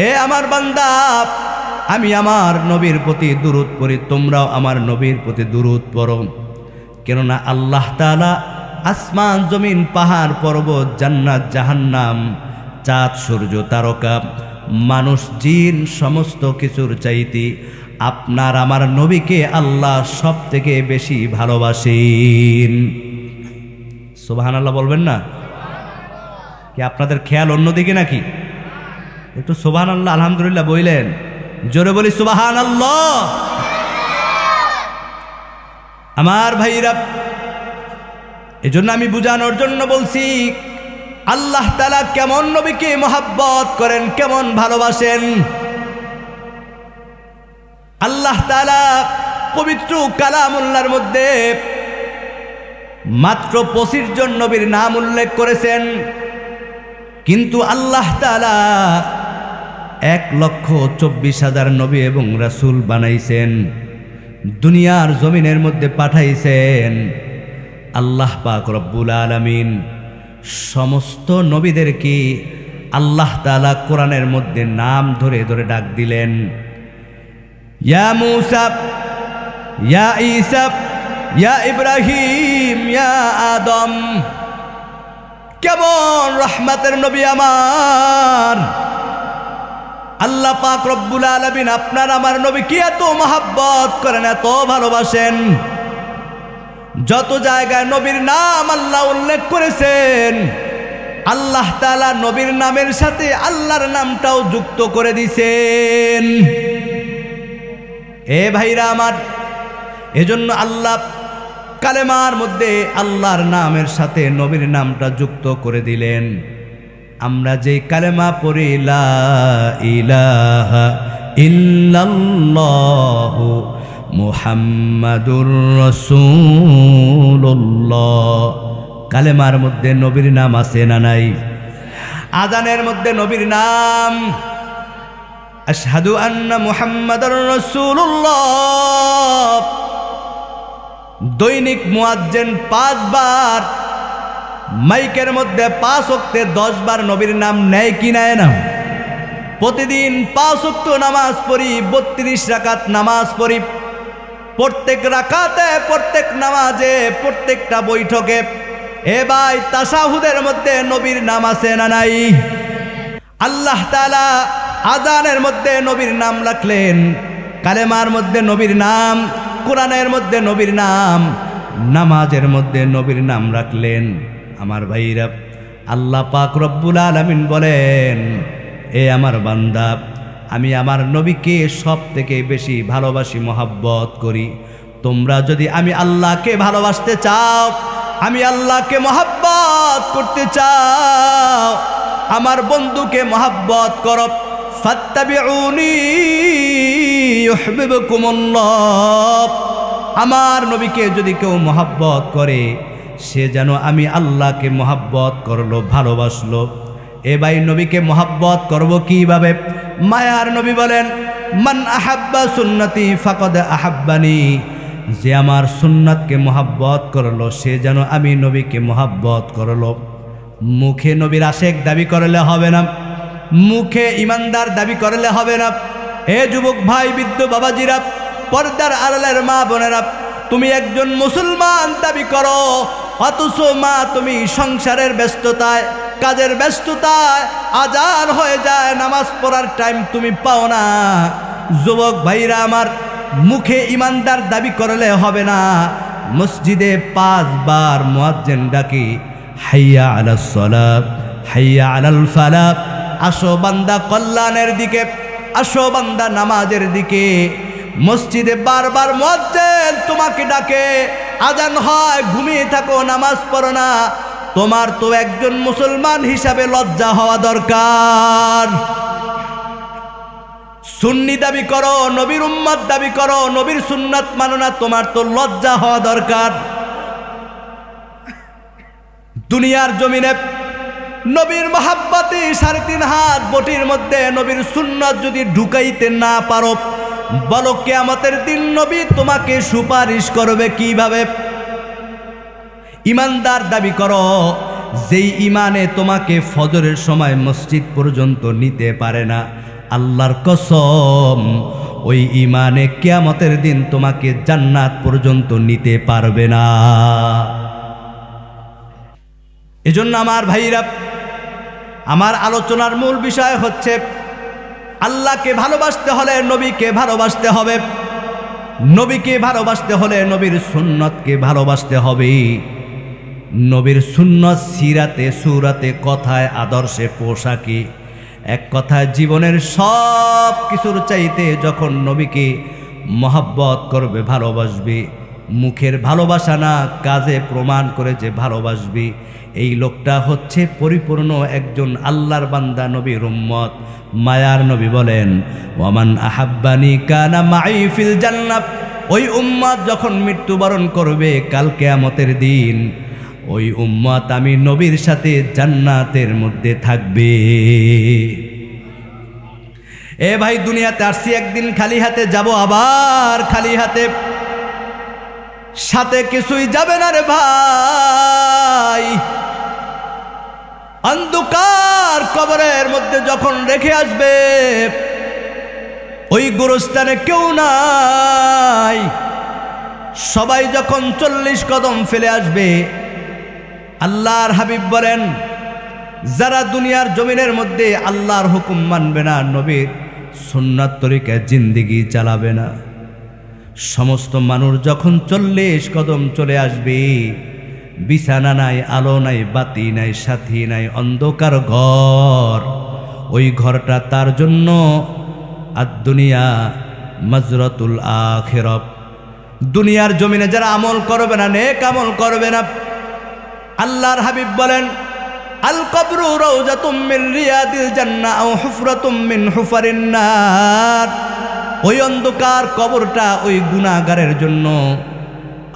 এ আমার বান্দা, আমি আমার নবীর প্রতি দুরূদ পড়ি, তোমরাও আমার নবীর প্রতি দুরূদ পড়ো। কেননা আল্লাহ তাআলা আসমান জমিন পাহাড় পর্বত জান্নাত জাহান্নাম চাঁদ সূর্য তারকা মানুষ জিন সমস্ত কিছুর চাইতে আপনার আমার নবীকে আল্লাহ সব থেকে বেশি ভালোবাসেন। সুবহানাল্লাহ বলবেন না? কি আপনাদের খেয়াল অন্যদিকে নাকি? একটু সুবহানাল্লাহ আলহামদুলিল্লাহ বললেন, জোরে বলি সুবহানাল্লাহ। আমার ভাইরা, এজন্য আমি বুঝানোর জন্য বলছি, আল্লাহ তাআলা কেমন নবীকে মহব্বত করেন, কেমন ভালোবাসেন। আল্লাহ তাআলা পবিত্র কালামুল্লাহর মধ্যে মাত্র 25 জন নবীর নাম উল্লেখ করেছেন, কিন্তু আল্লাহ তাআলা 1,24,000 নবী এবং রাসূল বানাইছেন, দুনিয়ার জমিনের মধ্যে পাঠাইছেন। আল্লাহ পাক রব্বুল আলামিন সমস্ত নবীদেরকে আল্লাহ তাআলা কোরআনের মধ্যে নাম ধরে ধরে ডাক দিলেন। ইয়া মূসা, ইয়া ঈসা, ইয়া ইব্রাহিম, ইয়া আদম। কেমন রহমতের নবী আমার! আল্লাহ পাক রব্বুল আলামিন আপনার আমার নবীকে এত মহব্বত করেন, এত ভালোবাসেন। যত জায়গায় নবীর নাম আল্লাহ উল্লেখ করেছেন, আল্লাহ তাআলা নবীর নামের সাথে আল্লাহর নামটাও যুক্ত করে দিয়েছেন। এ ভাইরা আমার, এজন্য আল্লাহ কালেমার মধ্যে আল্লাহর নামের সাথে নবীর নামটা যুক্ত করে দিলেন। আমরা যে কালেমা পড়ি, লা ইলাহা ইল্লাল্লাহু মুহাম্মাদুর রাসূলুল্লাহ, কালেমার মধ্যে নবীর নাম আছে না নাই? আযানের মধ্যে নবীর নাম, আশহাদু আন্না মুহাম্মাদুর রাসূলুল্লাহ। দৈনিক মুয়াজ্জিন 5 বার, মাইকের মধ্যে 5 ওয়াক্তে 10 বার নবীর নাম নেয় কি নেয় না? প্রতিদিন 5 ওয়াক্ত নামাজ পড়ি, 32 রাকাত নামাজ পড়ি। প্রত্যেক রাকাতে, প্রত্যেক নামাজে, প্রত্যেকটা বৈঠকে এ ভাই তাশাহুদের মধ্যে নবীর নাম আছে না নাই? আল্লাহ তাআলা আযানের মধ্যে নবীর নাম রাখলেন, কালেমার মধ্যে নবীর নাম, কোরআনের মধ্যে নবীর নাম, নামাজের মধ্যে নবীর নাম রাখলেন। আমার ভাইরা, আল্লাহ পাক রব্বুল আলামিন বলেন, এ আমার বান্দা, আমি আমার নবীকে সব থেকে বেশি ভালোবাসি, মহব্বত করি। তোমরা যদি আমি আল্লাহকে ভালোবাসতে চাও, আমি আল্লাহকে মহব্বত করতে চাও, আমার বন্ধুকে মহব্বত করো। ফাত্তাবিউনি ইউহিব্বুকুমুল্লাহ, আমার নবীকে যদি কেউ মহব্বত করে সে যেন আমি আল্লাহকে মহব্বত করলো, ভালোবাসলো। এ ভাই নবীকে মহব্বত করব কিভাবে? মায়ার নবী বলেন, মান আহাব্বা সুন্নতি ফাকাদ আহাব্বানি, যে আমার সুন্নাতকে মহব্বত করলো সে যেন আমি নবীকে মহব্বত করলো। মুখে নবীর আশেক দাবি করলে হবে না, মুখে ইমানদার দাবি করলে হবে না। এ যুবক ভাই, বৃদ্ধ বাবাজিরা, পর্দার আড়ালের মা বোনেরা, তুমি একজন মুসলমান দাবি করো, অথচ মা তুমি সংসারের ব্যস্ততায়, কাজের ব্যস্ততায় আজান হয়ে যায়, নামাজ পড়ার টাইম তুমি পাও না। যুবক ভাইরা আমার, মুখে ইমানদার দাবি করলে হবে না, মসজিদে 5 বার মুয়াজ্জিন ডাকি, হাইয়া আলাস সালাত, হাইয়া আলাল ফালাহ, আসো বান্দা কল্যাণের দিকে, আসো বান্দা নামাজের দিকে। মসজিদে বারবার মুয়াজ্জিন তোমাকে ডাকে, আজান হয়, ঘুমিয়ে থাকো, নামাজ পড়ো না। তোমার তো একজন মুসলমান হিসাবে লজ্জা হওয়া দরকার। সুন্নি দাবি করো, নবীর উম্মত দাবি করো, নবীর সুন্নাত মানো না, তোমার তো লজ্জা হওয়া দরকার। দুনিয়ার জমিনে নবীর মহাব্বতে 3.5 হাত বটির মধ্যে নবীর সুন্নাত যদি ঢুকাইতে না পারো, বলো কিয়ামতের দিন নবী তোমাকে সুপারিশ করবে কিভাবে? ইমানদার দাবি করো, যেই ইমানে তোমাকে ফজরের সময় মসজিদ পর্যন্ত নিতে পারে না, আল্লাহর কসম ওই ইমানে কিয়ামতের দিন তোমাকে জান্নাত পর্যন্ত নিতে পারবে না। এজন্য আমার ভাইরা, আমার আলোচনার মূল বিষয় হচ্ছে আল্লাহকে ভালোবাসতে হলে নবীকে ভালোবাসতে হবে, নবীকে ভালোবাসতে হলে নবীর সুন্নতকে ভালোবাসতে হবে। নবীর সুন্নত সিরাতে, সুরাতে, কথায়, আদর্শে, পোশাকে, এক কথায় জীবনের সব কিছুর চাইতে যখন নবীকে মহব্বত করবে, ভালোবাসবে, মুখের ভালোবাসা না, কাজে প্রমাণ করে যে ভালোবাসবে, এই লোকটা হচ্ছে পরিপূর্ণ একজন আল্লাহর বান্দা, নবীর উম্মত। মায়ার নবী বলেন, ওয়ামান আহাব্বানি কানা মাই ফিল জান্নাত, ওই উম্মত যখন মৃত্যুবরণ করবে কাল কিয়ামতের দিন, ওই উম্মত আমি নবীর সাথে জান্নাতের মধ্যে থাকবে। এ ভাই, দুনিয়াতে আসছি একদিন খালি হাতে, যাব আবার খালি হাতে, সাথে কিছুই যাবে না রে ভাই। অন্ধকার কবরের মধ্যে যখন রেখে আসবে, ওই গোরস্থানে কেউ নাই, সবাই যখন 40 কদম ফেলে আসবে, আল্লাহর হাবিব বলেন, যারা দুনিয়ার জমিনের মধ্যে আল্লাহর হুকুম মানবে না, নবীর সুন্নাত তরিকায় জিন্দেগি চালাবে না, সমস্ত মানুষ যখন 40 কদম চলে আসবে, বিছানা নাই, আলো নাই, বাতি নাই, সাথী নাই, অন্ধকার ঘর, ওই ঘরটা তার জন্য আদ-দুনিয়া মাজরাতুল আখিরাত। দুনিয়ার জমিনে যারা আমল করবে না, নেক আমল করবে না, আল্লাহর হাবিব বলেন, আল কবরু রাউজাতুম মিন রিয়াদিল জান্নাহ আও হুফরাতুম মিন হুফারিন নার, ওই অন্ধকার কবরটা ওই গুনাহগারের জন্য,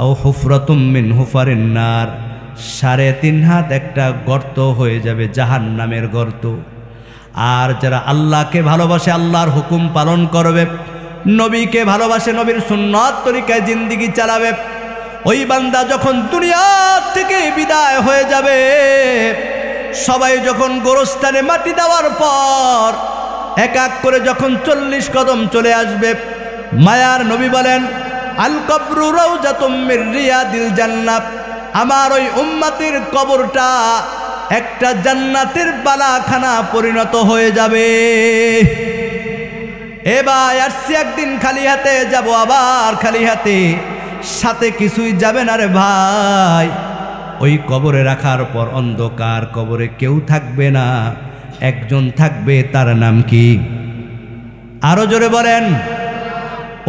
আও হুফরাতুম মিন হুফারিন নার, 3.5 হাত একটা গর্ত হয়ে যাবে, জাহান্নামের গর্ত। আর যারা আল্লাহকে ভালোবাসে, আল্লাহর হুকুম পালন করবে, নবীকে ভালোবাসে, নবীর সুন্নাত তরিকায় জিন্দেগি চালাবে, ওই বান্দা যখন দুনিয়া থেকে বিদায় হয়ে যাবে, সবাই যখন গোরস্থানে মাটি দেওয়ার পর এক এক করে যখন 40 কদম চলে আসবে, মায়ার নবী বলেন, আল কবরু রাউজাতুম মির রিয়াদিল জান্নাত, আমার ওই উম্মতের কবরটা একটা জান্নাতের বালাখানা পরিণত হয়ে যাবে। এবার আসছি একদিন খালি হাতে, যাব আবার খালি হাতে, সাথে কিছুই যাবে না রে ভাই। ওই কবরে রাখার পর অন্ধকার কবরে কেউ থাকবে না, একজন থাকবে, তার নাম কি? আরো জোরে বলেন।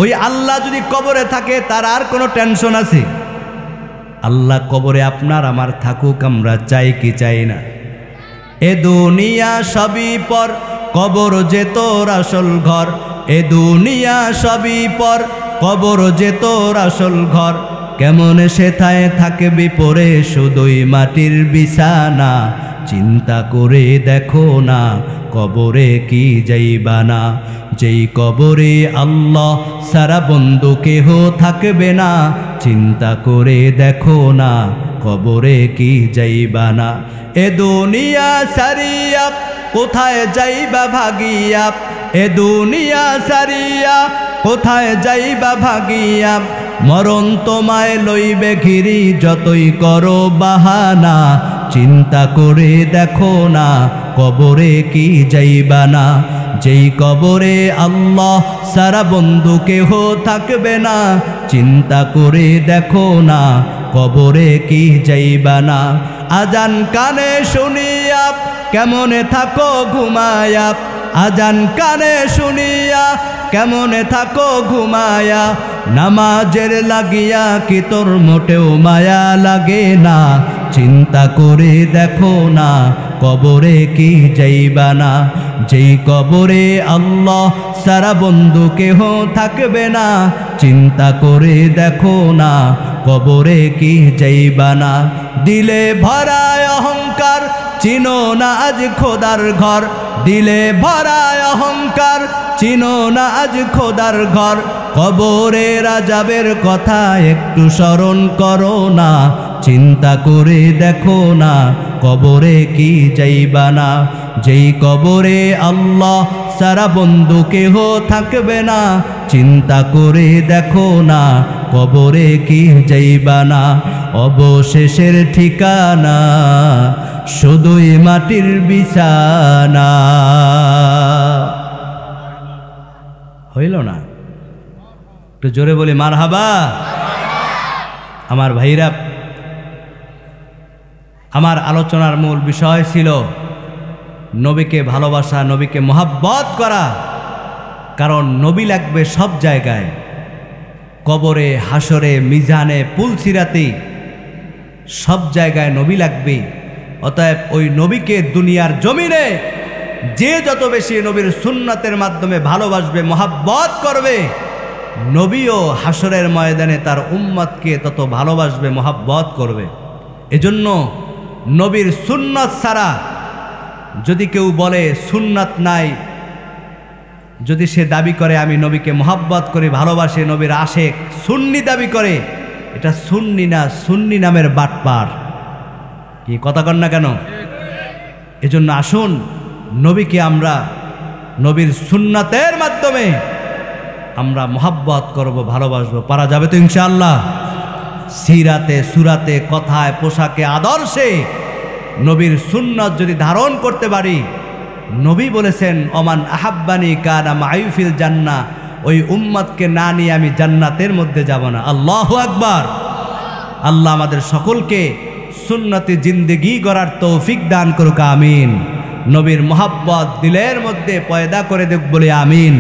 ওই আল্লাহ যদি কবরে থাকে তার আর কোনো টেনশন আছে? আল্লাহ কবরে আপনার আমার থাকুক, আমরা চাই কি চাই না? এ দুনিয়া সবই পর, কবর যে তোর আসল ঘর, এ দুনিয়া সবই পর, কবর যে তোর আসল ঘর, কেমন সেথায় থাকবি পরে শুধুই মাটির বিছানা। চিন্তা করে দেখো না কবরে কি যাইবা না, যেই কবরে আল্লাহ সারা বন্ধু কেহ থাকবে না। চিন্তা করে দেখো না কবরে কি যাইবা না। এ দুনিয়া সারিয়া কোথায় যাইবা ভাগিয়া, এ দুনিয়া সারিয়া কোথায় যাইবা ভাগিয়া। মরণ তোমায় লইবে ঘিরি যতই করো বাহানা। চিন্তা করে দেখো না কবরে কি যাইবা না, যেই কবরে আল্লাহ সারা বন্ধু কেহ থাকবে না। চিন্তা করে দেখো না কবরে কি যাইবা না। আজান কানে শুনিয়া কেমনে থাকো ঘুমায়া, আজান কানে শুনিয়া কেমনে থাকো ঘুমায়া। নামাজের লাগিয়া কি তোর মোটেও মায়া লাগে না। চিন্তা করে দেখো না কবরে কি যাইবা না, যেই কবরে আল্লাহ সারা বন্ধু কেহ থাকবে না। চিন্তা করে দেখো না কবরে কি যাইবা না। দিলে ভরায় অহংকার চিনো না আজ খোদার ঘর, দিলে ভরায় অহংকার চিনো না আজ খোদার ঘর। কবরের আযাবের কথা একটু স্মরণ করো না। চিন্তা করে দেখো না কবরে কি যাইবা না, যেই কবরে আল্লাহ সারা বন্ধু কেহ থাকবে না। চিন্তা করে দেখো না কবরে কি যাইবা না। অবশেষের ঠিকানা শুধুই মাটির বিছানা। হইল না? একটু জোরে বলি মারহাবা। আমার ভাইরা, আমার আলোচনার মূল বিষয় ছিল নবীকে ভালোবাসা, নবীকে মহাব্বত করা। কারণ নবী লাগবে সব জায়গায়, কবরে, হাসরে, মিজানে, পুলসিরাতে, সব জায়গায় নবী লাগবে। অতএব ওই নবীকে দুনিয়ার জমিনে যে যত বেশি নবীর সুন্নাতের মাধ্যমে ভালোবাসবে, মহাব্বত করবে, নবীও হাসরের ময়দানে তার উম্মতকে তত ভালোবাসবে, মহাব্বত করবে। এজন্য নবীর সুন্নাত ছাড়া যদি কেউ বলে সুন্নাত নাই, যদি সে দাবি করে আমি নবীকে মহাব্বত করে ভালোবাসি, নবীর আশেক, সুন্নি দাবি করে, এটা সুন্নি না, সুন্নি নামের বাটপার। কি কথা কন না কেন? এজন্য আসুন নবীকে আমরা নবীর সুন্নাতের মাধ্যমে আমরা মহাব্বত করব, ভালোবাসবো। পারা যাবে তো ইনশাআল্লাহ? সিরাতে, সুরাতে, কথায়, পোশাকে, আদর্শে নবীর সুন্নাত যদি ধারণ করতে পারি, নবী বলেছেন ওমান আহাব্বানি কানা মাই ফিল জান্নাহ, ওই উম্মতকে না নিয়ে আমি জান্নাতের মধ্যে যাব না। আল্লাহু আকবার। আল্লাহ আমাদের সকলকে সুন্নতি জিন্দেগি গড়ার তৌফিক দান করুক, আমিন। নবীর মহাব্বত দিলের মধ্যে পয়দা করে দেখ বলে আমিন।